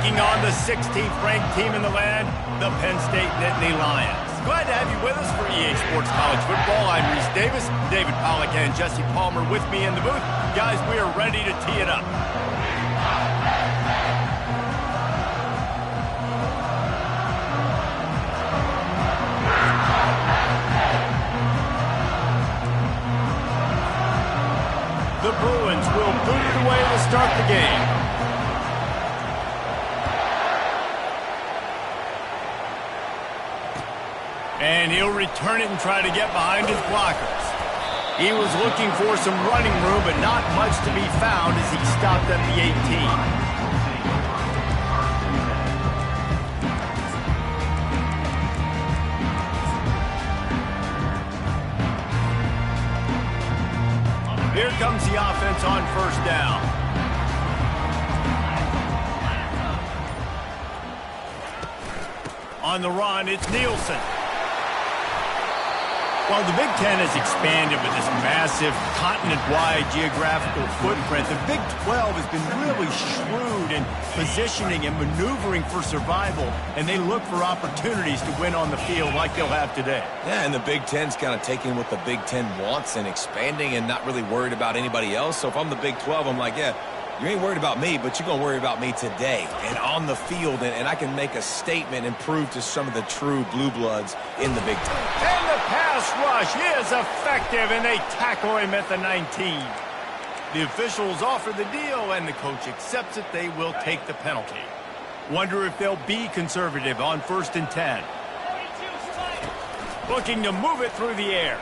taking on the 16th ranked team in the land, the Penn State Nittany Lions. Glad to have you with us for EA Sports College Football. I'm Reese Davis, David Pollack and Jesse Palmer with me in the booth. Guys, we are ready to tee it up. The Bruins will boot it away to start the game. And he'll return it and try to get behind his blockers. He was looking for some running room, but not much to be found as he stopped at the 18. Here comes the offense on first down. On the run, it's Nielsen. While the Big Ten has expanded with this massive continent-wide geographical footprint, the Big 12 has been really shrewd in positioning and maneuvering for survival, and they look for opportunities to win on the field like they'll have today. Yeah, and the Big Ten's kind of taking what the Big Ten wants and expanding and not really worried about anybody else. So if I'm the Big 12, I'm like, yeah, you ain't worried about me, but you're going to worry about me today and on the field, and I can make a statement and prove to some of the true blue bloods in the Big Ten. And the pass rush is effective, and they tackle him at the 19. The officials offer the deal, and the coach accepts it. They will take the penalty. Wonder if they'll be conservative on 1st and 10. Looking to move it through the air.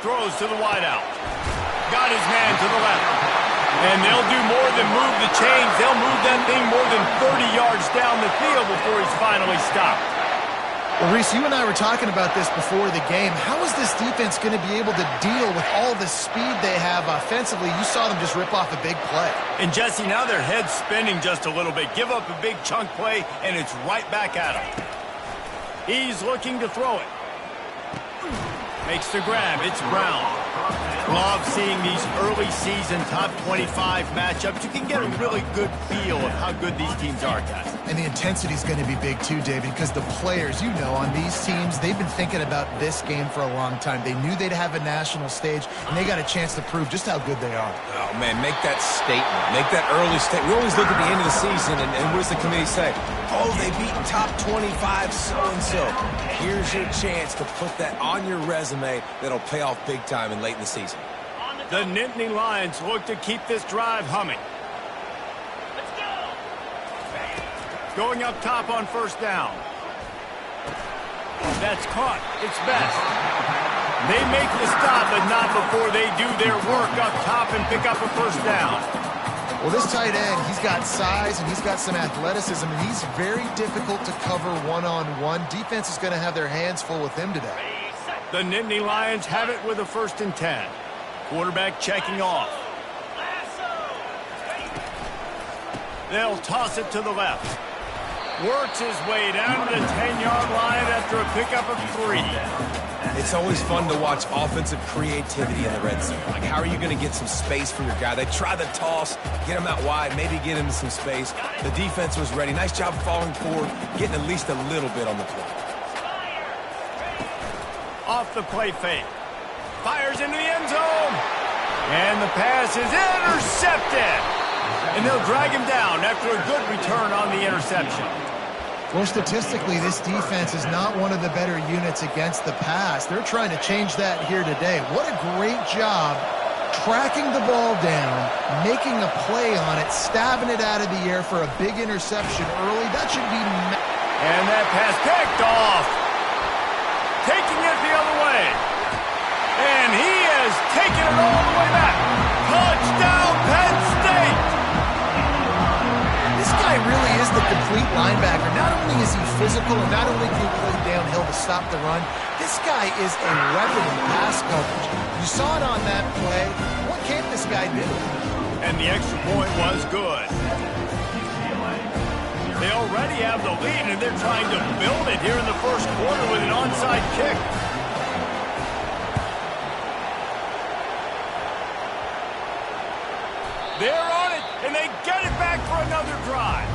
Throws to the wideout. Got his man to the left. And they'll do more than move the chains. They'll move that thing more than 30 yards down the field before he's finally stopped. Well, Reese, you and I were talking about this before the game. How is this defense going to be able to deal with all the speed they have offensively? You saw them just rip off a big play. And, Jesse, now their head's spinning just a little bit. Give up a big chunk play, and it's right back at him. He's looking to throw it. Makes the grab. It's Brown. Love seeing these early season top 25 matchups. You can get a really good feel of how good these teams are, guys. And the intensity is going to be big too, David, because the players, you know, on these teams, they've been thinking about this game for a long time. They knew they'd have a national stage, and they got a chance to prove just how good they are. Oh, man, make that statement. Make that early statement. We always look at the end of the season, and what does the committee say? Oh, they beaten top 25 so-and-so. Here's your chance to put that on your resume that'll pay off big time and late in the season. The Nittany Lions look to keep this drive humming. Let's go. Going up top on first down. That's caught. It's Best. They make the stop, but not before they do their work up top and pick up a first down. Well, this tight end, he's got size and he's got some athleticism, and he's very difficult to cover one-on-one. Defense is going to have their hands full with him today. The Nittany Lions have it with a 1st and 10. Quarterback checking off. They'll toss it to the left. Works his way down to the 10-yard line after a pickup of 3. It's always fun to watch offensive creativity in the red zone. Like, how are you going to get some space for your guy? They try the toss, get him out wide, maybe get him some space. The defense was ready. Nice job falling forward, getting at least a little bit on the play. Off the play fake. Fires into the end zone. And the pass is intercepted. And they'll drag him down after a good return on the interception. Well, statistically, this defense is not one of the better units against the pass. They're trying to change that here today. What a great job tracking the ball down, making a play on it, stabbing it out of the air for a big interception early. That should be... And that pass picked off. Taking it the other way. And he has taken it all the way back. Touchdown, Penn State! This guy really is the complete linebacker. Not only is he physical and not only can he play downhill to stop the run, this guy is a weapon in pass coverage. You saw it on that play. What can't this guy do? And the extra point was good. They already have the lead, and they're trying to build it here in the first quarter with an onside kick. They're on it, and they get it back for another drive.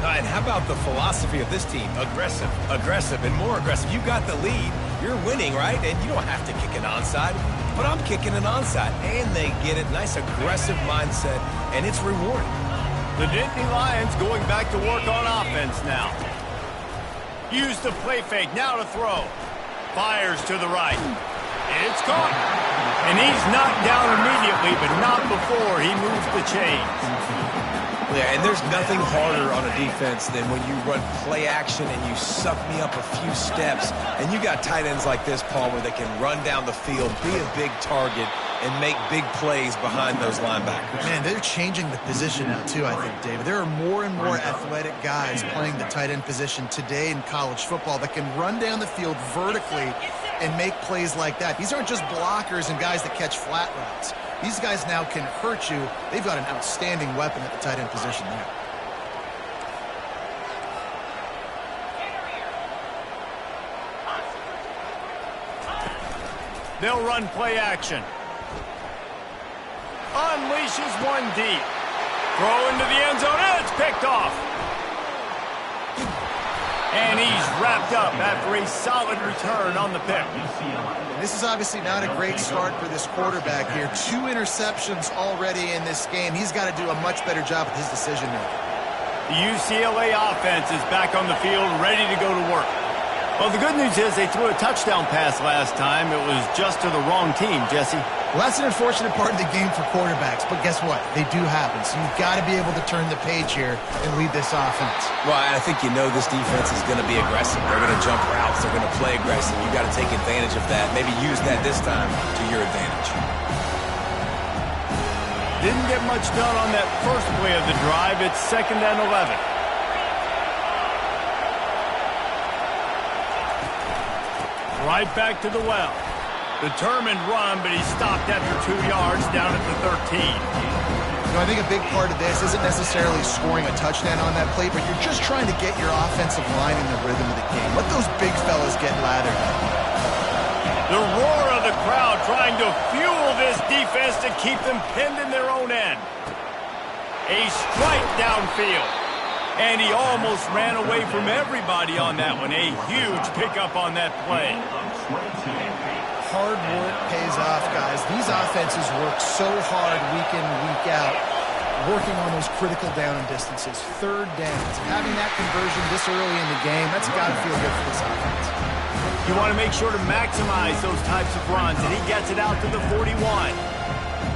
And how about the philosophy of this team? Aggressive, aggressive, and more aggressive. You got the lead. You're winning, right? And you don't have to kick an onside. But I'm kicking an onside. And they get it. Nice aggressive mindset. And it's rewarding. The Nittany Lions going back to work on offense now. Use the play fake. Now to throw. Fires to the right. It's caught. And he's knocked down immediately, but not before he moves the chains. Yeah, and there's nothing harder on a defense than when you run play action and you suck me up a few steps. And you got tight ends like this, Paul, where they can run down the field, be a big target, and make big plays behind those linebackers. Man, they're changing the position now, too, I think, David. There are more and more athletic guys playing the tight end position today in college football that can run down the field vertically and make plays like that. These aren't just blockers and guys that catch flat routes. These guys now can hurt you. They've got an outstanding weapon at the tight end position there. They'll run play action. Unleashes one deep. Throw into the end zone, and it's picked off. And he's wrapped up after a solid return on the pick. This is obviously not a great start for this quarterback here. 2 interceptions already in this game. He's got to do a much better job with his decision-making. The UCLA offense is back on the field, ready to go to work. Well, the good news is they threw a touchdown pass last time. It was just to the wrong team, Jesse. Well, that's an unfortunate part of the game for quarterbacks, but guess what? They do happen, so you've got to be able to turn the page here and lead this offense. Well, I think you know this defense is going to be aggressive. They're going to jump routes. They're going to play aggressive. You've got to take advantage of that. Maybe use that this time to your advantage. Didn't get much done on that first play of the drive. It's 2nd and 11. Right back to the well. Determined run, but he stopped after 2 yards down at the 13. You know, I think a big part of this isn't necessarily scoring a touchdown on that play, but you're just trying to get your offensive line in the rhythm of the game. Let those big fellas get lathered. The roar of the crowd trying to fuel this defense to keep them pinned in their own end. A strike downfield. And he almost ran away from everybody on that one. A huge pickup on that play. Hard work pays off, guys. These offenses work so hard week in, week out, working on those critical down and distances, 3rd downs. Having that conversion this early in the game, that's got to feel good for this offense. You want to make sure to maximize those types of runs, and he gets it out to the 41.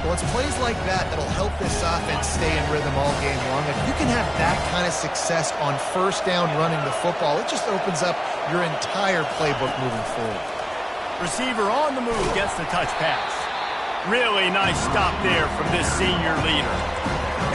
Well, it's plays like that that'll help this offense stay in rhythm all game long. If you can have that kind of success on 1st down running the football, it just opens up your entire playbook moving forward. Receiver on the move gets the touch pass. Really nice stop there from this senior leader.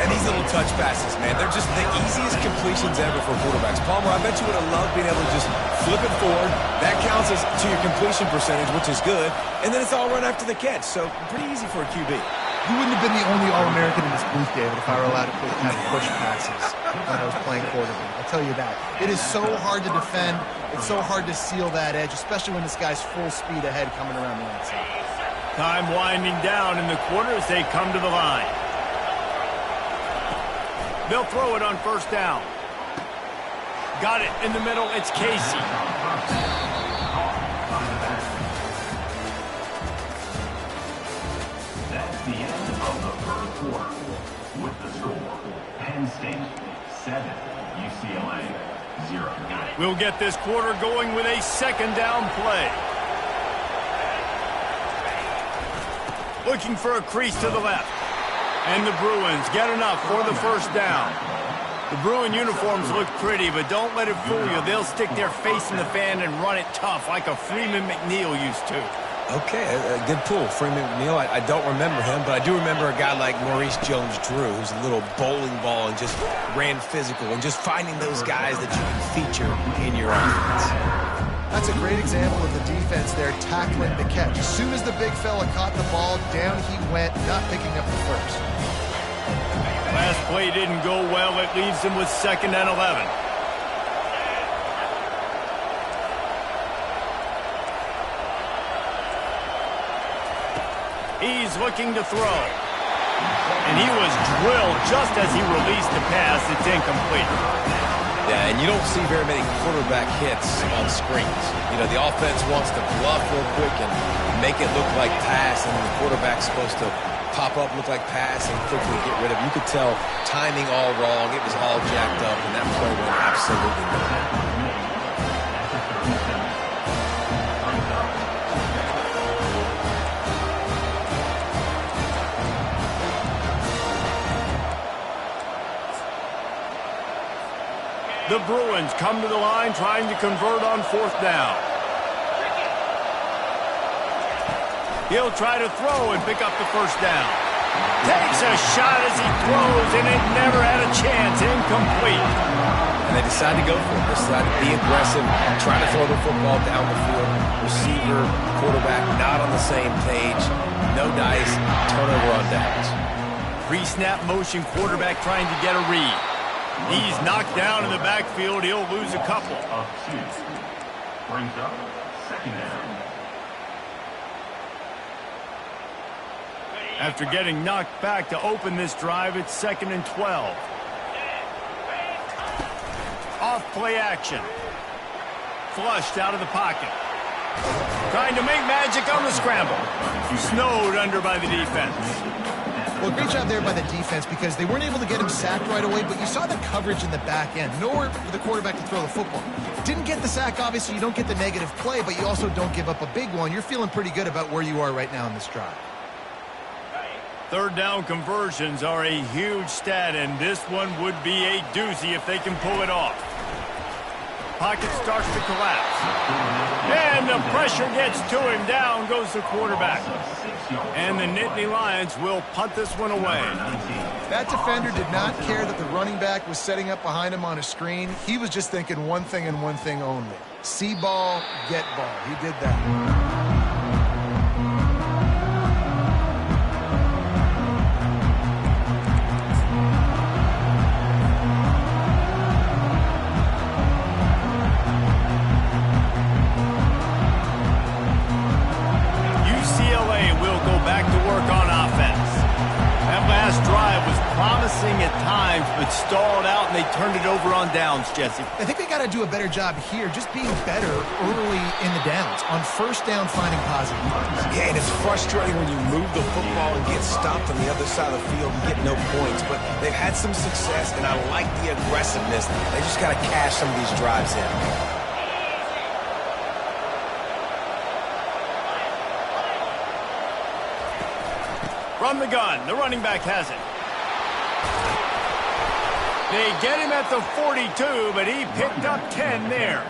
And these little touch passes, man, they're just the easiest completions ever for quarterbacks. Palmer, I bet you would have loved being able to just flip it forward. That counts as to your completion percentage, which is good. And then it's all run after the catch. So pretty easy for a QB. You wouldn't have been the only All-American in this booth, David, if I were allowed to have push passes when I was playing quarterback. I'll tell you that. It is so hard to defend. It's so hard to seal that edge, especially when this guy's full speed ahead coming around the outside. Time winding down in the quarter as they come to the line. They'll throw it on 1st down. Got it in the middle. It's Casey. That's the end of the 1st quarter. With the score, Penn State 7, UCLA 0. We'll get this quarter going with a 2nd down play. Looking for a crease to the left. And the Bruins get enough for the 1st down. The Bruin uniforms look pretty, but don't let it fool you. They'll stick their face in the fan and run it tough like a Freeman McNeil used to. Okay, a good pull. Freeman McNeil, I don't remember him, but I do remember a guy like Maurice Jones-Drew, who's a little bowling ball and just ran physical, and just finding those guys that you can feature in your offense. That's a great example of the defense there tackling the catch. As soon as the big fella caught the ball, down he went, not picking up the first. Last play didn't go well. It leaves him with 2nd and 11. He's looking to throw. And he was drilled just as he released the pass. It's incomplete. Yeah, and you don't see very many quarterback hits on screens. You know, the offense wants to bluff real quick and make it look like pass, and the quarterback's supposed to pop up, look like pass, and quickly get rid of it. You could tell timing all wrong. It was all jacked up, and that play went absolutely nowhere. The Bruins come to the line trying to convert on 4th down. He'll try to throw and pick up the 1st down. Takes a shot as he throws, and it never had a chance. Incomplete. And they decide to go for it. They decide to be aggressive, try to throw the football down the field. Receiver, quarterback, not on the same page. No dice, turnover on downs. Pre-snap motion quarterback trying to get a read. He's knocked down in the backfield. He'll lose a couple. Of 2. Brings up 2nd down. After getting knocked back to open this drive, it's 2nd and 12. Off play action. Flushed out of the pocket. Trying to make magic on the scramble. Snowed under by the defense. Well, great job there by the defense because they weren't able to get him sacked right away, but you saw the coverage in the back end. Nowhere for the quarterback to throw the football. Didn't get the sack, obviously. You don't get the negative play, but you also don't give up a big one. You're feeling pretty good about where you are right now in this drive. 3rd down conversions are a huge stat, and this one would be a doozy if they can pull it off. Pocket starts to collapse. And the pressure gets to him. Down goes the quarterback. And the Nittany Lions will punt this one away. That defender did not care that the running back was setting up behind him on a screen. He was just thinking one thing and one thing only. See ball, get ball. He did that. At times, but stalled out, and they turned it over on downs, Jesse. I think they got to do a better job here, just being better early in the downs. On 1st down, finding positive points. Yeah, and it's frustrating when you move the football and get stopped on the other side of the field and get no points, but they've had some success, and I like the aggressiveness. They just got to cash some of these drives in. From the gun, the running back has it. They get him at the 42, but he picked up 10 there.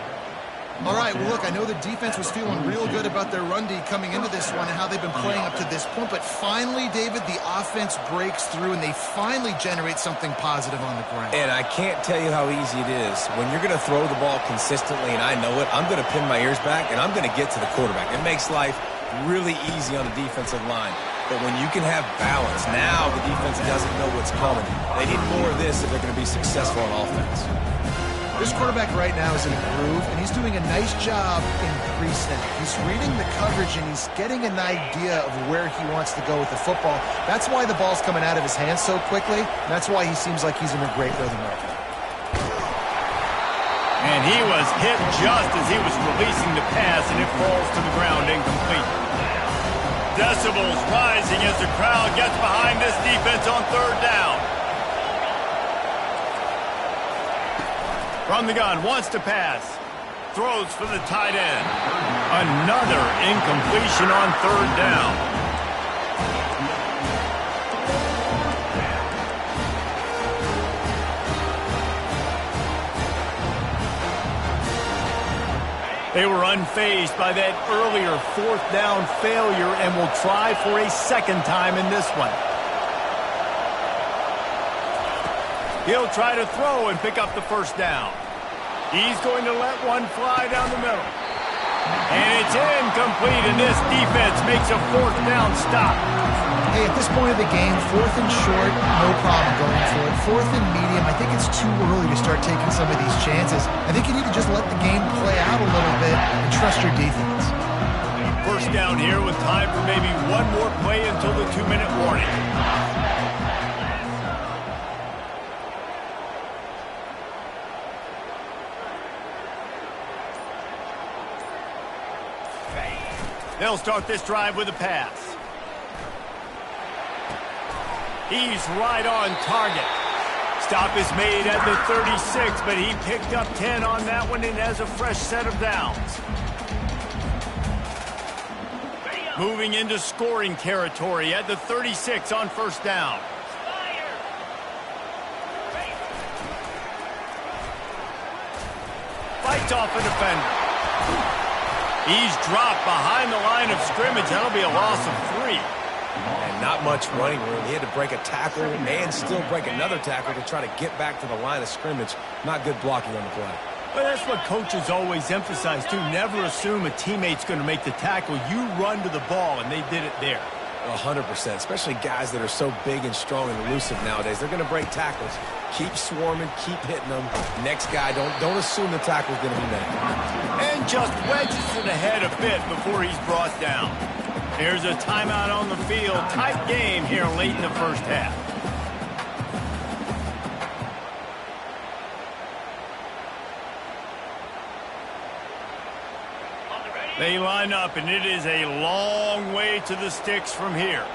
All right, well, look, I know the defense was feeling real good about their run D coming into this one and how they've been playing up to this point, but finally, David, the offense breaks through, and they finally generate something positive on the ground. And I can't tell you how easy it is. When you're going to throw the ball consistently, and I know it, I'm going to pin my ears back, and I'm going to get to the quarterback. It makes life really easy on the defensive line. But when you can have balance, now the defense doesn't know what's coming. They need more of this if they're going to be successful on offense. This quarterback right now is in a groove, and he's doing a nice job in pre-snap. He's reading the coverage, and he's getting an idea of where he wants to go with the football. That's why the ball's coming out of his hands so quickly. That's why he seems like he's in a great rhythm right now. And he was hit just as he was releasing the pass, and it falls to the ground incomplete. Decibels rising as the crowd gets behind this defense on 3rd down. From the gun, wants to pass. Throws for the tight end. Another incompletion on 3rd down. They were unfazed by that earlier 4th down failure and will try for a 2nd time in this one. He'll try to throw and pick up the 1st down. He's going to let one fly down the middle. And it's incomplete, and this defense makes a 4th down stop. Hey, at this point of the game, 4th and short, no problem going for it. 4th and medium, I think it's too early to start taking some of these chances. I think you need to just let the game play out a little bit and trust your defense. 1st down here with time for maybe one more play until the 2-minute warning. They'll start this drive with a pass. He's right on target. Stop is made at the 36, but he picked up 10 on that one and has a fresh set of downs. Moving into scoring territory at the 36 on first down. Fights off a defender. He's dropped behind the line of scrimmage. That'll be a loss of 3. And not much running room. He had to break a tackle and still break another tackle to try to get back to the line of scrimmage. Not good blocking on the play. Well, that's what coaches always emphasize, too. Never assume a teammate's going to make the tackle. You run to the ball, and they did it there. 100%, especially guys that are so big and strong and elusive nowadays. They're going to break tackles. Keep swarming, keep hitting them. Next guy, don't assume the tackle's going to be made. And just wedges it ahead a bit before he's brought down. Here's a timeout on the field. Tight game here late in the first half. They line up, and it is a long way to the sticks from here.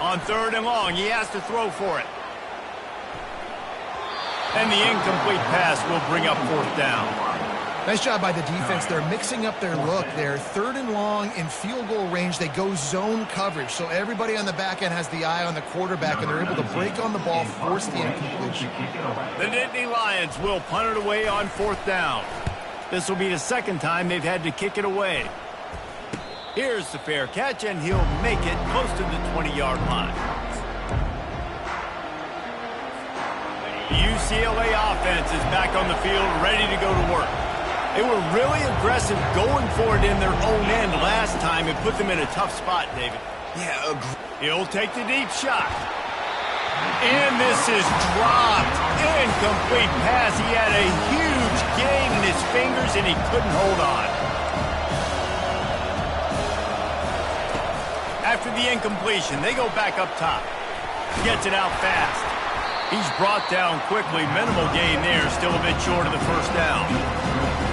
On 3rd and long, he has to throw for it. And the incomplete pass will bring up 4th down. Nice job by the defense. They're mixing up their look there. 3rd and long in field goal range. They go zone coverage. So everybody on the back end has the eye on the quarterback, and they're able to break on the ball, force the incompletion. The Nittany Lions will punt it away on 4th down. This will be the 2nd time they've had to kick it away. Here's the fair catch, and he'll make it close to the 20-yard line. The UCLA offense is back on the field, ready to go to work. They were really aggressive going for it in their own end last time. It put them in a tough spot, David. Yeah, He'll take the deep shot. And this is dropped. Incomplete pass. He had a huge gain in his fingers, and he couldn't hold on. After the incompletion, they go back up top. Gets it out fast. He's brought down quickly. Minimal gain there. Still a bit short of the 1st down.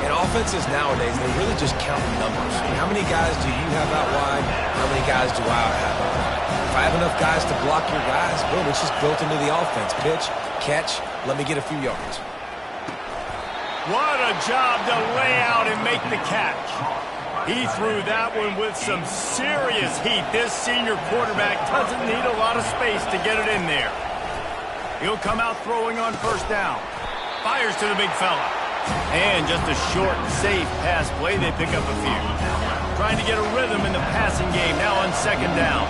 And offenses nowadays, they're really just counting numbers. How many guys do you have out wide? How many guys do I have out wide? If I have enough guys to block your guys, boom, it's just built into the offense. Pitch, catch, let me get a few yards. What a job to lay out and make the catch. He threw that one with some serious heat. This senior quarterback doesn't need a lot of space to get it in there. He'll come out throwing on 1st down. Fires to the big fella. And just a short, safe pass play. They pick up a few. Trying to get a rhythm in the passing game now on 2nd down.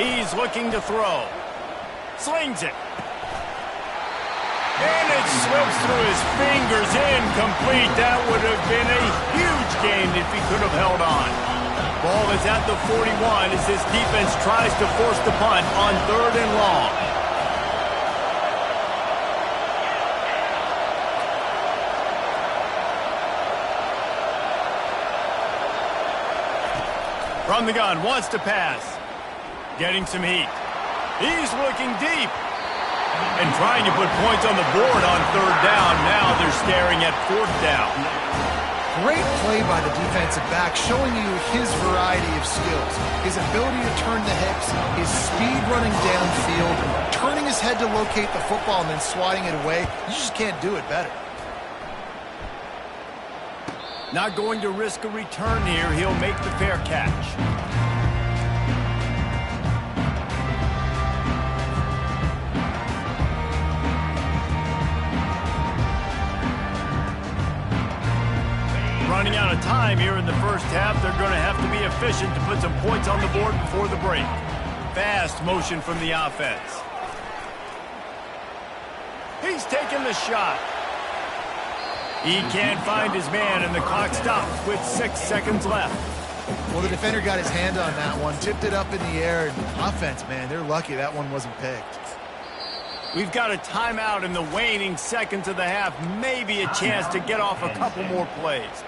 He's looking to throw. Slings it. And it slips through his fingers. Incomplete. That would have been a huge gain if he could have held on. Ball is at the 41 as this defense tries to force the punt on 3rd and long. From the gun, wants to pass. Getting some heat. He's looking deep. And trying to put points on the board on 3rd down. Now they're staring at 4th down. Great play by the defensive back, showing you his variety of skills. His ability to turn the hips, his speed running downfield, turning his head to locate the football and then swatting it away. You just can't do it better. Not going to risk a return here. He'll make the fair catch. Running out of time here in the first half. They're going to have to be efficient to put some points on the board before the break. Fast motion from the offense. He's taking the shot. He can't find his man, and the clock stops with 6 seconds left. Well, the defender got his hand on that one, tipped it up in the air. And offense, man, they're lucky that one wasn't picked. We've got a timeout in the waning seconds of the half. Maybe a chance to get off a couple more plays.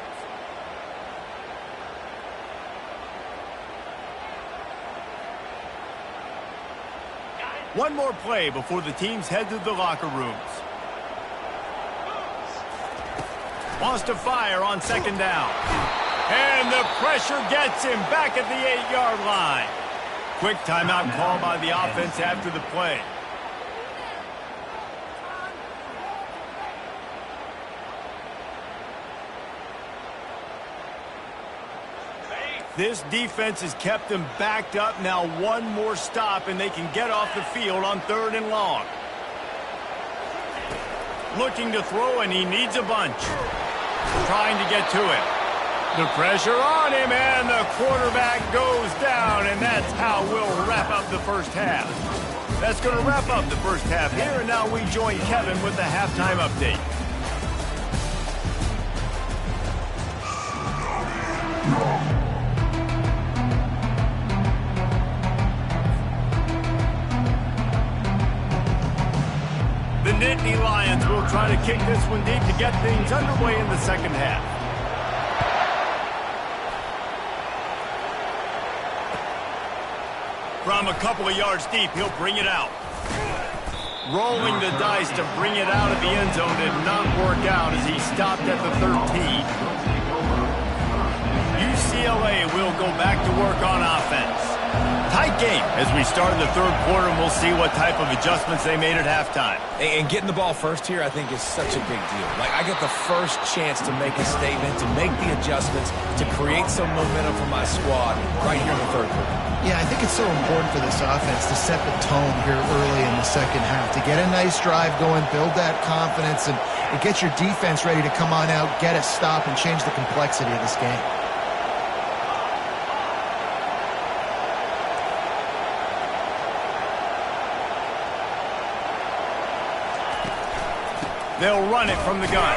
One more play before the teams head to the locker rooms. Wants to fire on second down. And the pressure gets him back at the 8-yard line. Quick timeout call by the offense after the play. This defense has kept them backed up. Now one more stop, and they can get off the field on 3rd and long. Looking to throw, and he needs a bunch. Trying to get to it. The pressure on him, and the quarterback goes down, and that's how we'll wrap up the first half. That's going to wrap up the first half here, and now we join Kevin with the halftime update. The Nittany Lions will try to kick this one deep to get things underway in the second half. From a couple of yards deep, he'll bring it out. Rolling the dice to bring it out of the end zone did not work out as he stopped at the 13. UCLA will go back to work on offense. Tight game as we start in the 3rd quarter, and we'll see what type of adjustments they made at halftime. And getting the ball first here, I think, is such a big deal. Like, I get the first chance to make a statement, to make the adjustments, to create some momentum for my squad right here in the 3rd quarter. Yeah, I think it's so important for this offense to set the tone here early in the second half, to get a nice drive going, build that confidence, and get your defense ready to come on out, get a stop, and change the complexity of this game. They'll run it from the gun.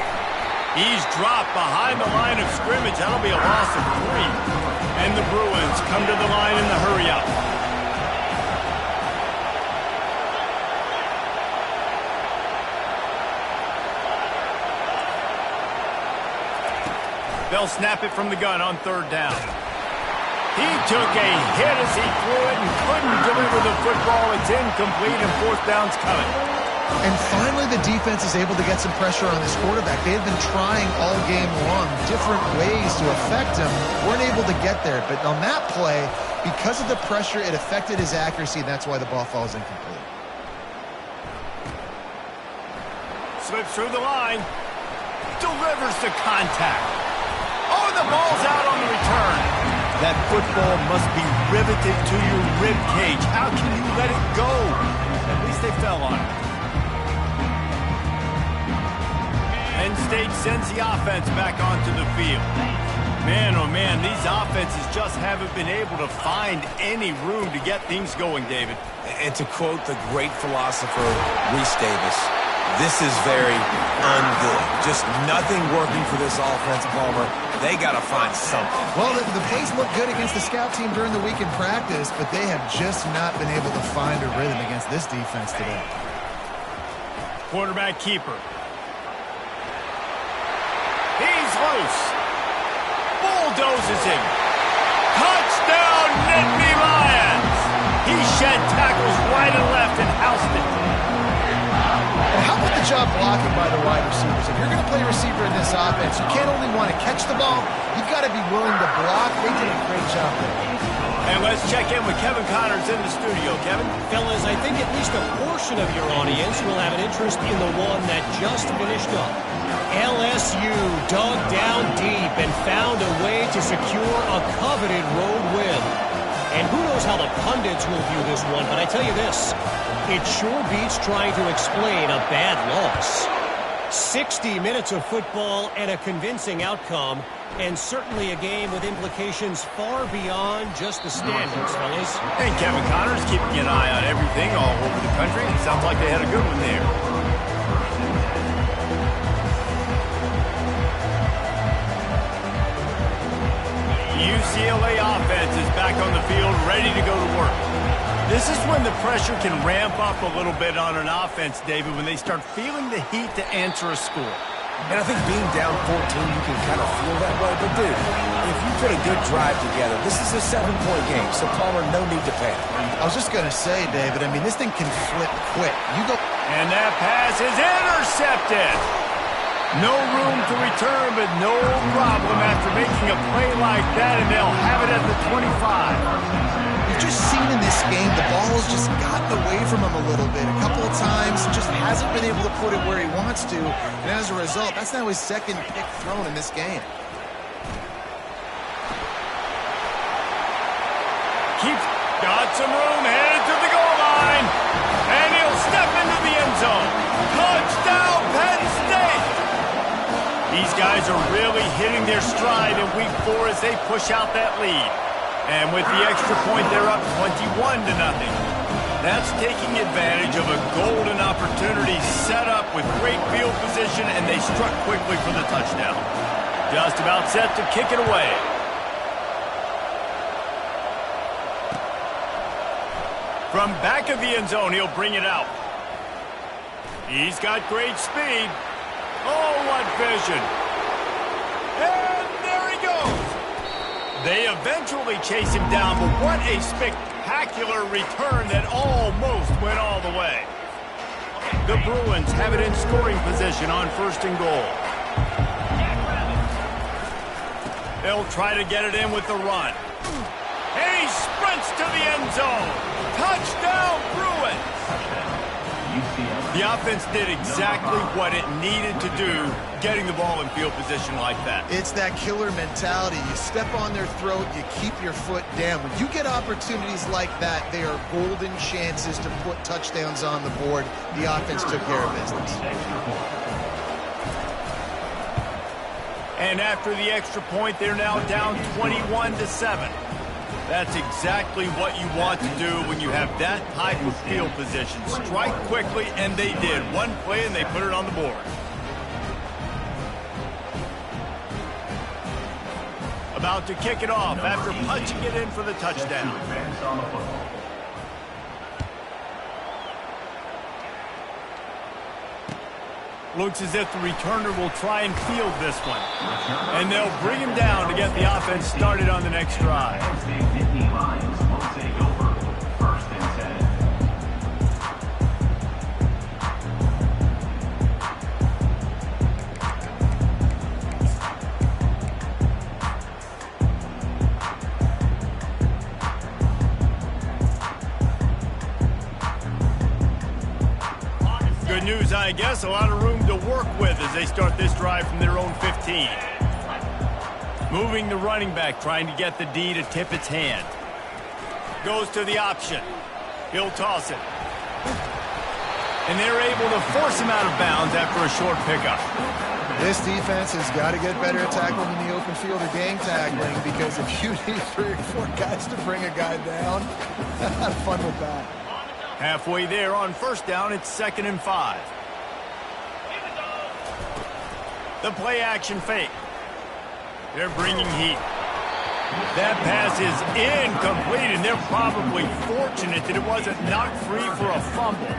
He's dropped behind the line of scrimmage. That'll be a loss of 3. And the Bruins come to the line in the hurry-up. They'll snap it from the gun on 3rd down. He took a hit as he threw it and couldn't deliver the football. It's incomplete, and 4th down's coming. And finally, the defense is able to get some pressure on this quarterback. They've been trying all game long different ways to affect him. Weren't able to get there. But on that play, because of the pressure, it affected his accuracy, and that's why the ball falls incomplete. Slips through the line. Delivers the contact. Oh, the ball's out on the return. That football must be riveted to your rib cage. How can you let it go? At least they fell on it. Penn State sends the offense back onto the field. Man, oh man, these offenses just haven't been able to find any room to get things going, David. And to quote the great philosopher Reese Davis, this is very ungood. Just nothing working for this offense, Palmer. They got to find something. Well, the plays look good against the scout team during the week in practice, but they have just not been able to find a rhythm against this defense today. Quarterback keeper. He's loose. Bulldozes him. Touchdown, Nittany Lions! He shed tackles right and left and housed it. And how about the job blocking by the wide receivers? If you're going to play receiver in this offense, you can't only want to catch the ball, you've got to be willing to block. They did a great job there. And let's check in with Kevin Connors in the studio. Kevin? Fellas, I think at least a portion of your audience will have an interest in the one that just finished up. LSU dug down deep and found a way to secure a coveted road win. And who knows how the pundits will view this one, but I tell you this, it sure beats trying to explain a bad loss. 60 minutes of football and a convincing outcome, and certainly a game with implications far beyond just the standings, fellas. And Kevin Connors keeping an eye on everything all over the country. It sounds like they had a good one there. UCLA offense is back on the field, ready to go to work. This is when the pressure can ramp up a little bit on an offense, David, when they start feeling the heat to answer a score. And I think being down 14, you can kind of feel that way. But, dude, if you put a good drive together, this is a 7-point game, so Palmer, no need to panic. I was just going to say, David, I mean, this thing can flip quick. You go. And that pass is intercepted. No room to return, but no problem after making a play like that, and they'll have it at the 25. You've just seen in this game, the ball's just gotten away from him a little bit. A couple of times, just hasn't been able to put it where he wants to, and as a result, that's now his second pick thrown in this game. Got some room, headed to the goal line, and he'll step into the end zone. Touchdown, Penn State! These guys are really hitting their stride in week 4 as they push out that lead. And with the extra point, they're up 21-0. That's taking advantage of a golden opportunity set up with great field position, and they struck quickly for the touchdown. Just about set to kick it away. From back of the end zone, he'll bring it out. He's got great speed. Oh, what vision. And there he goes. They eventually chase him down, but what a spectacular return that almost went all the way. The Bruins have it in scoring position on 1st and goal. They'll try to get it in with the run. And he sprints to the end zone. Touchdown, Bruins! The offense did exactly what it needed to do, getting the ball in field position like that. It's that killer mentality. You step on their throat, you keep your foot down. When you get opportunities like that, they are golden chances to put touchdowns on the board. The offense took care of business. And after the extra point, they're now down 21-7. That's exactly what you want to do when you have that type of field position. Strike quickly, and they did. One play, and they put it on the board. About to kick it off after punching it in for the touchdown. Looks as if the returner will try and field this one. And they'll bring him down to get the offense started on the next drive. Good news, I guess. A lot of room to work with as they start this drive from their own 15. Moving the running back, trying to get the D to tip its hand. Goes to the option. He'll toss it. And they're able to force him out of bounds after a short pickup. This defense has got to get better at tackling in the open field or gang tackling, because if you need 3 or 4 guys to bring a guy down, have fun with that. Halfway there on 1st down, it's 2nd and 5. The play action fake. They're bringing heat. That pass is incomplete, and they're probably fortunate that it wasn't knocked free for a fumble.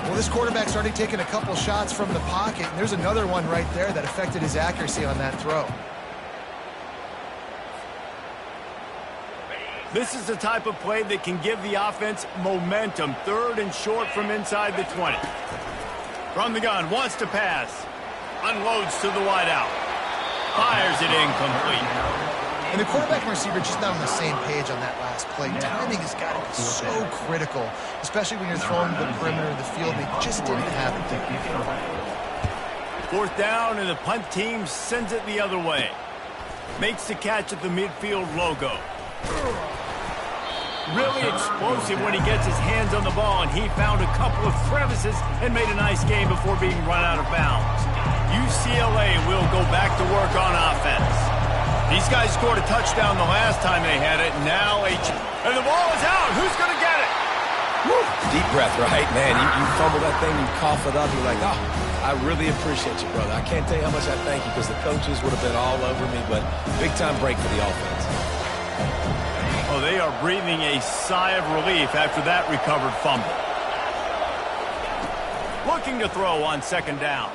Well, this quarterback's already taken a couple shots from the pocket, and there's another one right there that affected his accuracy on that throw. This is the type of play that can give the offense momentum. 3rd and short from inside the 20. From the gun, wants to pass. Unloads to the wideout. Fires it incomplete. And the quarterback and receiver just not on the same page on that last play. Timing has got to be so critical, especially when you're throwing the perimeter of the field. They just didn't have it there. 4th down, and the punt team sends it the other way. Makes the catch at the midfield logo. Really explosive when he gets his hands on the ball, and he found a couple of crevices and made a nice game before being run out of bounds. UCLA will go back to work on offense. These guys scored a touchdown the last time they had it. Now and the ball is out. Who's going to get it? Woo. Deep breath, right? Man, you fumble that thing, you cough it up, you're like, oh, I really appreciate you, brother. I can't tell you how much I thank you, because the coaches would have been all over me, but big-time break for the offense. Oh, they are breathing a sigh of relief after that recovered fumble. Looking to throw on 2nd down.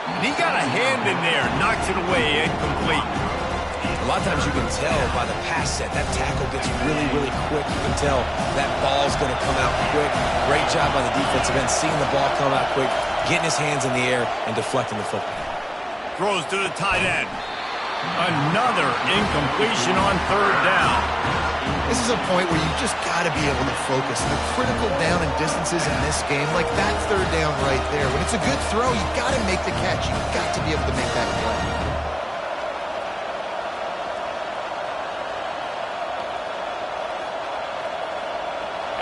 And he got a hand in there, knocks it away, incomplete. A lot of times you can tell by the pass set, that tackle gets really, really quick. You can tell that ball's going to come out quick. Great job by the defensive end, seeing the ball come out quick, getting his hands in the air, and deflecting the football. Throws to the tight end. Another incompletion on third down. This is a point where you just got to be able to focus. The critical down and distances in this game, like that third down right there. When it's a good throw, you got to make the catch. You got to be able to make that play.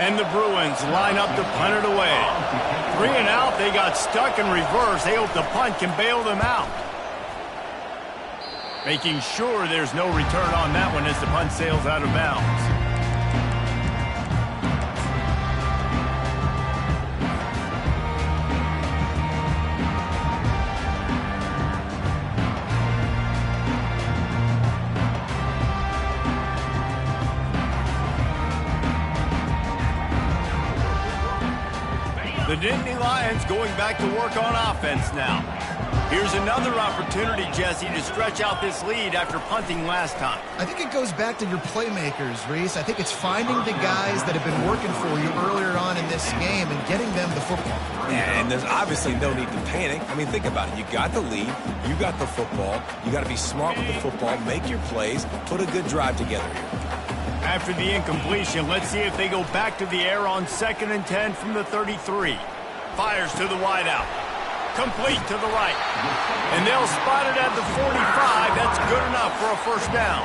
And the Bruins line up to punt it away. 3 and out, they got stuck in reverse. They hope the punt can bail them out. Making sure there's no return on that one as the punt sails out of bounds. The Nittany Lions going back to work on offense now. Here's another opportunity, Jesse, to stretch out this lead after punting last time. I think it goes back to your playmakers, Reese. I think it's finding the guys that have been working for you earlier on in this game and getting them the football. Yeah, and there's obviously no need to panic. I mean, think about it. You got the lead. You got the football. You got to be smart with the football, make your plays, put a good drive together here. After the incompletion, let's see if they go back to the air on 2nd and 10 from the 33. Fires to the wideout. Complete to the right. And they'll spot it at the 45. That's good enough for a first down.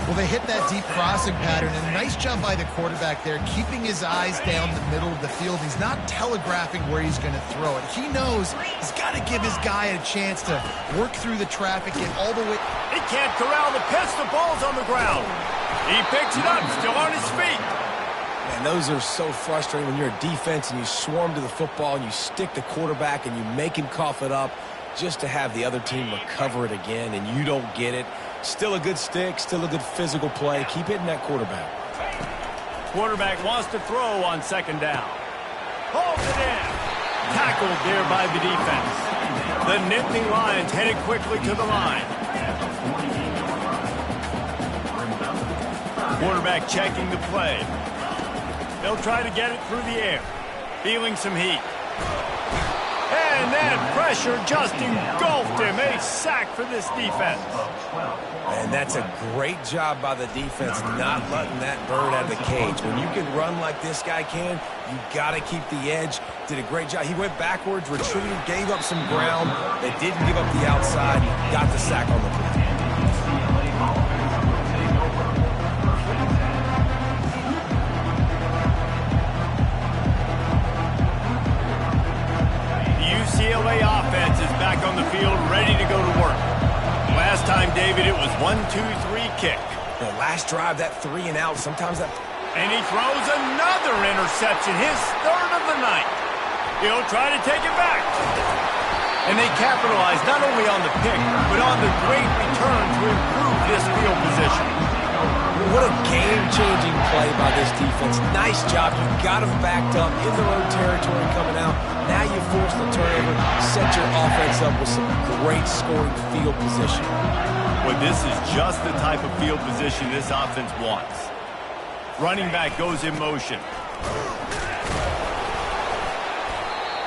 Well, they hit that deep crossing pattern, and a nice job by the quarterback there, keeping his eyes down the middle of the field. He's not telegraphing where he's going to throw it. He knows he's got to give his guy a chance to work through the traffic, get all the way. He can't corral the pitch. The ball's on the ground. He picks it up, still on his feet. Man, those are so frustrating when you're a defense and you swarm to the football and you stick the quarterback and you make him cough it up just to have the other team recover it again and you don't get it. Still a good stick, still a good physical play. Keep hitting that quarterback. Quarterback wants to throw on 2nd down. Holds it in. Tackled there by the defense. The Nittany Lions headed quickly to the line. Quarterback checking the play. They'll try to get it through the air. Feeling some heat. And that pressure just engulfed him. A sack for this defense. And that's a great job by the defense not letting that bird out of the cage. When you can run like this guy can, you got to keep the edge. Did a great job. He went backwards, retreated, gave up some ground. They didn't give up the outside. Got the sack on the play. UCLA offense is back on the field, ready to go to work. Last time, David, it was 1-2-3 kick. The last drive, that 3 and out, sometimes that... And he throws another interception, his 3rd of the night. He'll try to take it back. And they capitalize not only on the pick, but on the great return to improve this field position. What a game-changing play by this defense. Nice job. You got them backed up in their own territory coming out. Now you force the turnover, set your offense up with some great scoring field position. Well, this is just the type of field position this offense wants. Running back goes in motion.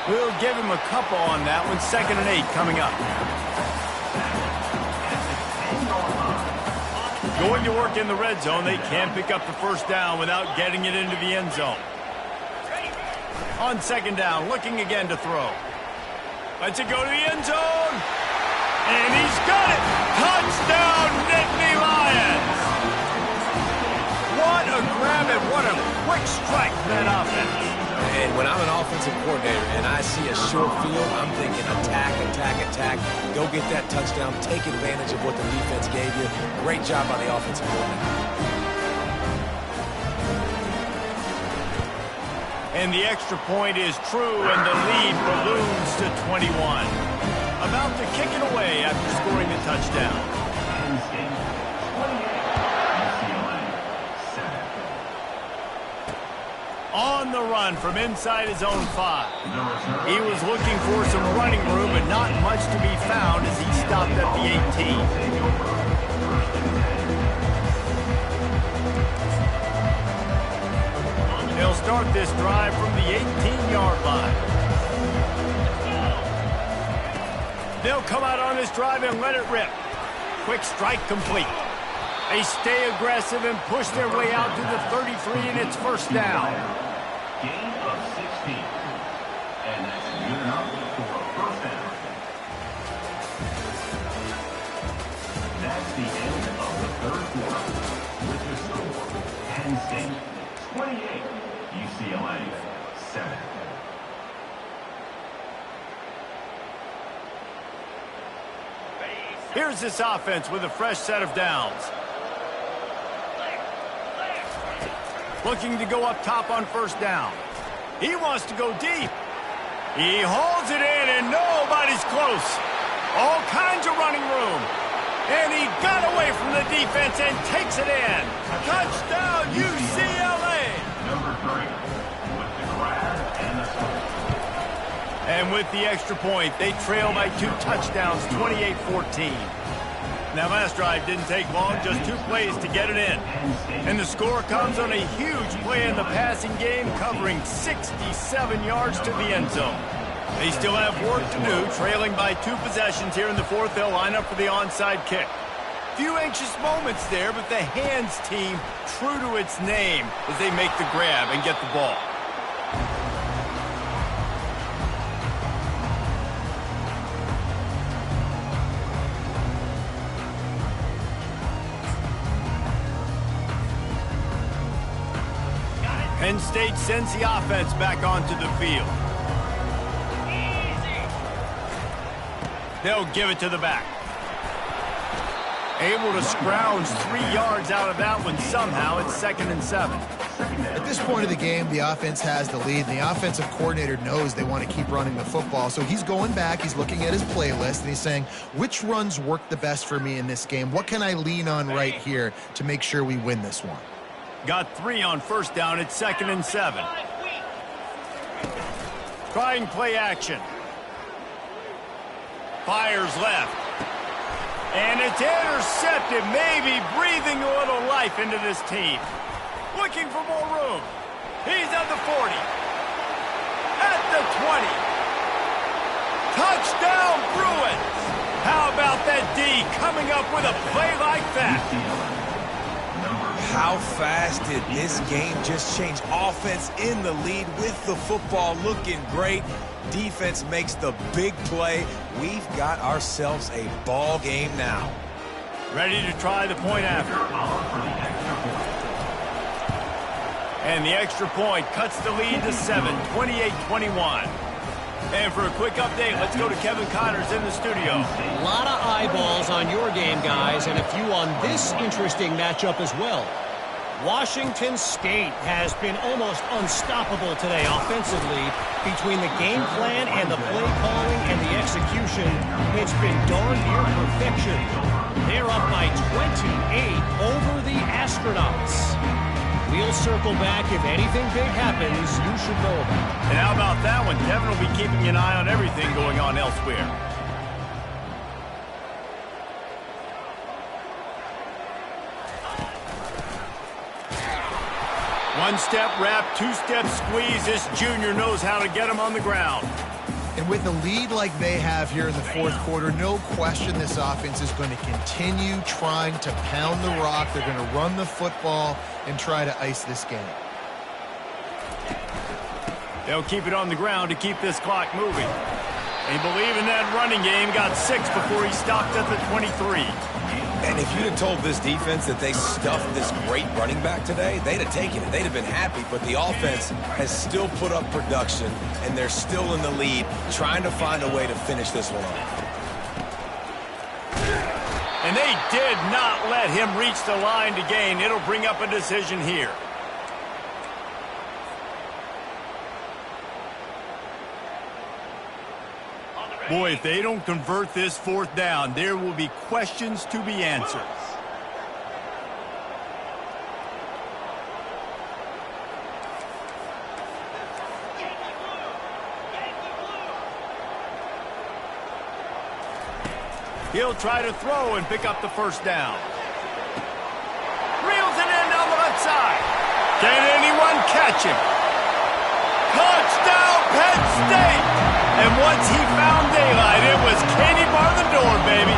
We'll give him a couple on that one. 2nd and 8 coming up. Going to work in the red zone. They can't pick up the first down without getting it into the end zone. On 2nd down, looking again to throw. Lets it go to the end zone. And he's got it. Touchdown, Nittany Lions. What a grab and what a quick strike for that offense. And when I'm an offensive coordinator and I see a short field, I'm thinking attack, attack, attack. Go get that touchdown. Take advantage of what the defense gave you. Great job by the offensive coordinator. And the extra point is true, and the lead balloons to 21. About to kick it away after scoring the touchdown. On the run from inside his own 5. He was looking for some running room, but not much to be found as he stopped at the 18. They'll start this drive from the 18-yard line. They'll come out on this drive and let it rip. Quick strike complete. They stay aggressive and push their way out to the 33, and it's first down. Gain of 16. And that's good enough for a first down. That's the end of the third quarter. With the score, Penn State 28, UCLA 7. Here's this offense with a fresh set of downs. Looking to go up top on first down. He wants to go deep. He holds it in, and nobody's close. All kinds of running room. And he got away from the defense and takes it in. Touchdown, UCLA! Number 3, with the grab and the score. And with the extra point, they trail by 2 touchdowns, 28-14. Now, last drive didn't take long, just 2 plays to get it in. And the score comes on a huge play in the passing game, covering 67 yards to the end zone. They still have work to do, trailing by 2 possessions here in the fourth. They'll line up for the onside kick. Few anxious moments there, but the hands team true to its name as they make the grab and get the ball. Penn State sends the offense back onto the field. They'll give it to the back. Able to scrounge 3 yards out of that one somehow. It's 2nd and 7. At this point of the game, the offense has the lead, and the offensive coordinator knows they want to keep running the football. So he's going back, he's looking at his playlist, and he's saying, which runs work the best for me in this game? What can I lean on right here to make sure we win this one? Got 3 on first down. It's 2nd and 7. Trying play action. Fires left. And it's intercepted, maybe breathing a little life into this team. Looking for more room. He's at the 40. At the 20. Touchdown, Bruins. How about that D coming up with a play like that? How fast did this game just change? Offense in the lead with the football, looking great. Defense makes the big play. We've got ourselves a ball game now. Ready to try the point after. And the extra point cuts the lead to 7, 28-21. And for a quick update, let's go to Kevin Connors in the studio. A lot of eyeballs on your game, guys, and a few on this interesting matchup as well. Washington State has been almost unstoppable today offensively. Between the game plan and the play calling and the execution, it's been darn near perfection. They're up by 28 over the Astronauts. We'll circle back if anything big happens you should know about. And how about that one? Kevin will be keeping an eye on everything going on elsewhere. One-step wrap, two-step squeeze. This junior knows how to get him on the ground. And with a lead like they have here in the fourth quarter, no question this offense is going to continue trying to pound the rock. They're going to run the football and try to ice this game. They'll keep it on the ground to keep this clock moving. They believe in that running game. Got 6 before he stopped at the 23. And if you'd have told this defense that they stuffed this great running back today, they'd have taken it. They'd have been happy. But the offense has still put up production, and they're still in the lead, trying to find a way to finish this one off. And they did not let him reach the line to gain. It'll bring up a decision here. Boy, if they don't convert this fourth down, there will be questions to be answered. He'll try to throw and pick up the first down. Reels it in down the left side. Can anyone catch him? Touchdown, Penn State! And once he found daylight, it was Katie bar the door, baby.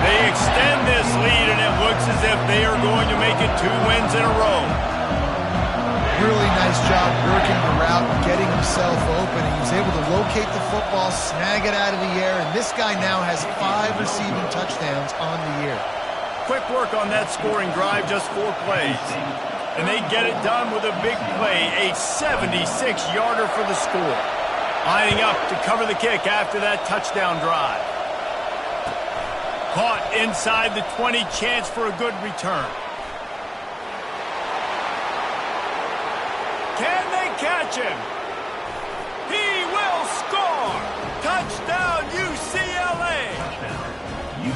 They extend this lead, and it looks as if they are going to make it 2 wins in a row. Really nice job working the route and getting himself open. He was able to locate the football, snag it out of the air, and this guy now has 5 receiving touchdowns on the year. Quick work on that scoring drive, just 4 plays. And they get it done with a big play, a 76-yarder for the score. Lining up to cover the kick after that touchdown drive. Caught inside the 20, chance for a good return. Can they catch him? He will score! Touchdown, UCLA!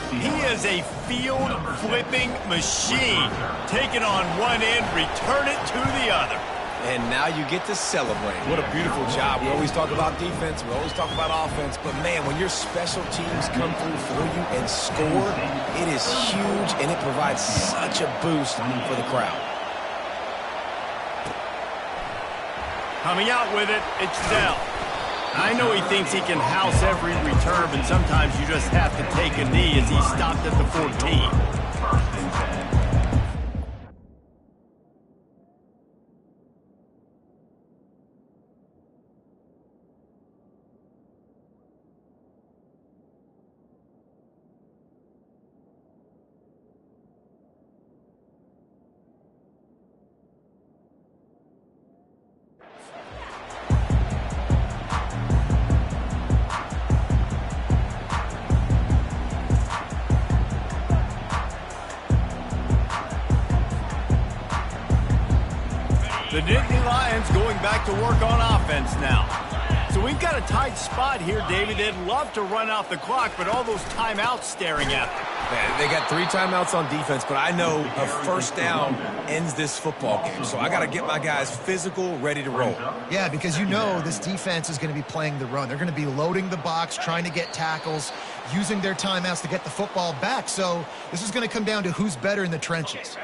He is a field-flipping machine. Take it on one end, return it to the other. And now you get to celebrate. What a beautiful job. We always talk about defense. We always talk about offense. But, man, when your special teams come through for you and score, it is huge, and it provides such a boost for the crowd. Coming out with it, it's Dell. I know he thinks he can house every return, but sometimes you just have to take a knee as he stopped at the 14. The Nittany Lions going back to work on offense now. So we've got a tight spot here, David. They'd love to run out the clock, but all those timeouts staring at them. Man, they got 3 timeouts on defense, but I know a first down ends this football game. So I got to get my guys physical, ready to roll. Yeah, because you know this defense is going to be playing the run. They're going to be loading the box, trying to get tackles, using their timeouts to get the football back. So this is going to come down to who's better in the trenches.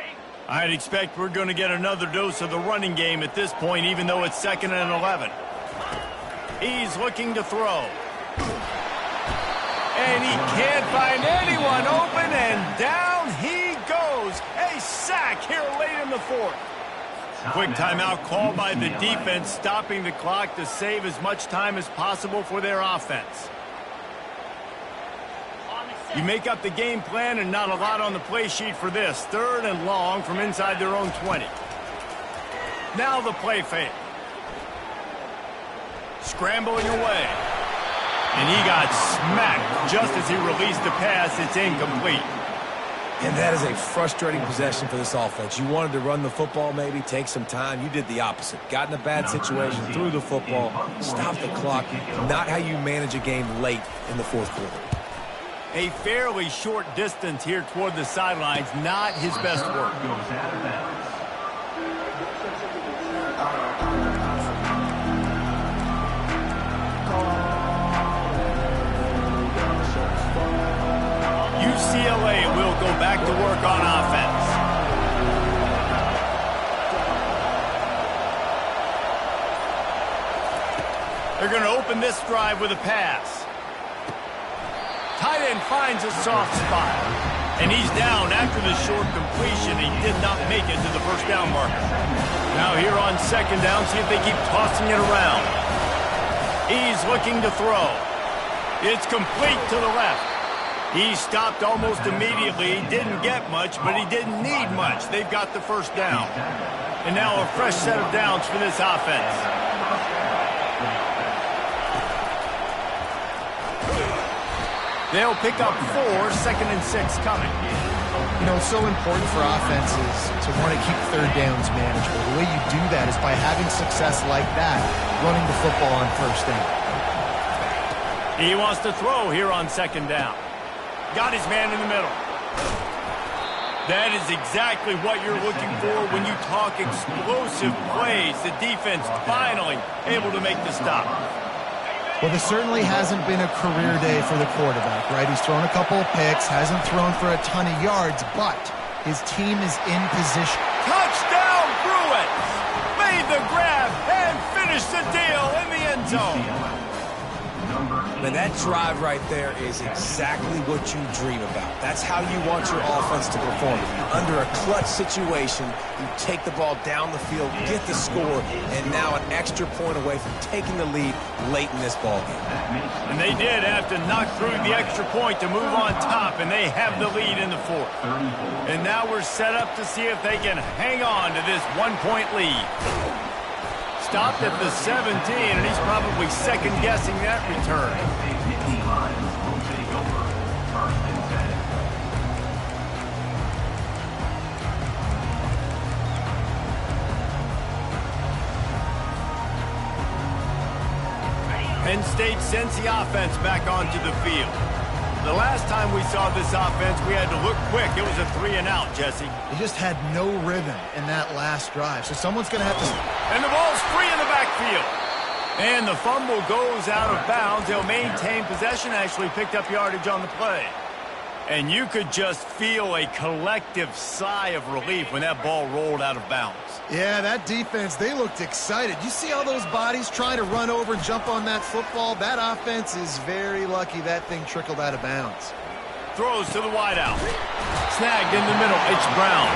I'd expect we're going to get another dose of the running game at this point, even though it's 2nd and 11. He's looking to throw. And he can't find anyone open, and down he goes. A sack here late in the 4th. Quick timeout call by the defense, stopping the clock to save as much time as possible for their offense. You make up the game plan and not a lot on the play sheet for this. 3rd and long from inside their own 20. Now the play fake. Scrambling away. And he got smacked just as he released the pass. It's incomplete. And that is a frustrating possession for this offense. You wanted to run the football, maybe take some time. You did the opposite. Got in a bad situation, threw the football, stopped the clock. Not how you manage a game late in the 4th quarter. A fairly short distance here toward the sidelines, not his best work. UCLA will go back to work on offense. They're going to open this drive with a pass. Tight end finds a soft spot. And he's down after the short completion. He did not make it to the first down marker. Now here on 2nd down, see if they keep tossing it around. He's looking to throw. It's complete to the left. He stopped almost immediately. He didn't get much, but he didn't need much. They've got the first down. And now a fresh set of downs for this offense. They'll pick up 4, 2nd and 6 coming. You know, it's so important for offenses to want to keep 3rd downs manageable. The way you do that is by having success like that, running the football on 1st down. He wants to throw here on 2nd down. Got his man in the middle. That is exactly what you're looking for when you talk explosive plays. The defense finally able to make the stop. Well, this certainly hasn't been a career day for the quarterback, right? He's thrown a couple of picks, hasn't thrown for a ton of yards, but his team is in position. Touchdown, Bruins! Made the grab and finished the deal in the end zone. Man, that drive right there is exactly what you dream about. That's how you want your offense to perform. Under a clutch situation, you take the ball down the field, get the score, and now an extra point away from taking the lead late in this ball game. And they did have to knock through the extra point to move on top, and they have the lead in the fourth. And now we're set up to see if they can hang on to this one-point lead. Stopped at the 17, and he's probably second-guessing that return. Penn State sends the offense back onto the field. The last time we saw this offense, we had to look quick. It was a 3-and-out, Jesse. He just had no rhythm in that last drive, so someone's going to have to... And the ball's free in the backfield. And the fumble goes out of bounds. They'll maintain possession, actually picked up yardage on the play. And you could just feel a collective sigh of relief when that ball rolled out of bounds. Yeah, that defense, they looked excited. You see all those bodies trying to run over and jump on that football? That offense is very lucky that thing trickled out of bounds. Throws to the wideout. Snagged in the middle. It's Brown.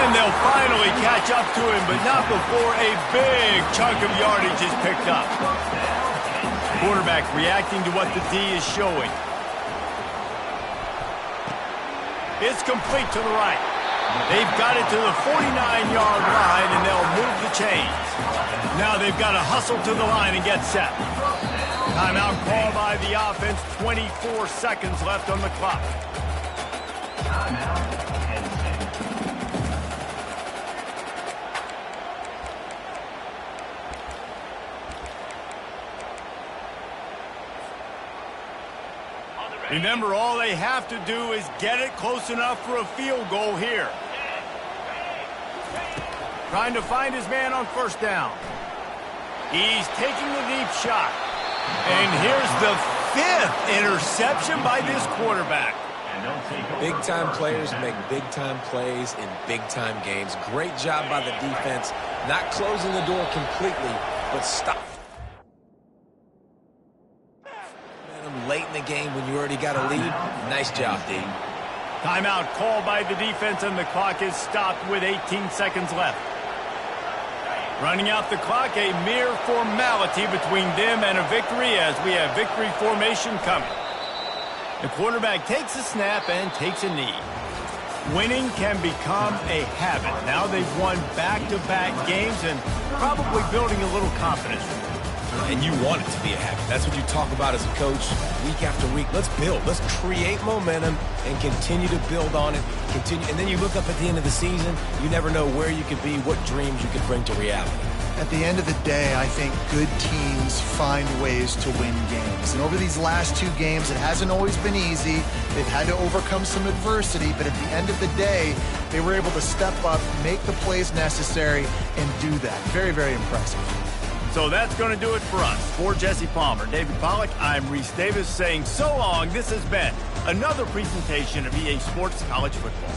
And they'll finally catch up to him, but not before a big chunk of yardage is picked up. Quarterback reacting to what the D is showing. It's complete to the right. They've got it to the 49-yard line, and they'll move the chains. Now they've got to hustle to the line and get set. Timeout called by the offense. 24 seconds left on the clock. Remember, all they have to do is get it close enough for a field goal here. Trying to find his man on first down. He's taking the deep shot. And here's the 5th interception by this quarterback. Big-time players make big-time plays in big-time games. Great job by the defense, not closing the door completely, but stop. Late in the game when you already got a lead. Nice job, D. Timeout called by the defense, and the clock is stopped with 18 seconds left. Running out the clock, a mere formality between them and a victory as we have victory formation coming. The quarterback takes a snap and takes a knee. Winning can become a habit. Now they've won back-to-back games and probably building a little confidence. And you want it to be a habit. That's what you talk about as a coach week after week. Let's build. Let's create momentum and continue to build on it. And then you look up at the end of the season, you never know where you could be, what dreams you could bring to reality. At the end of the day, I think good teams find ways to win games. And over these last 2 games, it hasn't always been easy. They've had to overcome some adversity, but at the end of the day, they were able to step up, make the plays necessary, and do that. Very, very impressive. So that's going to do it for us. For Jesse Palmer, David Pollack, I'm Reese Davis saying so long. This has been another presentation of EA Sports College Football.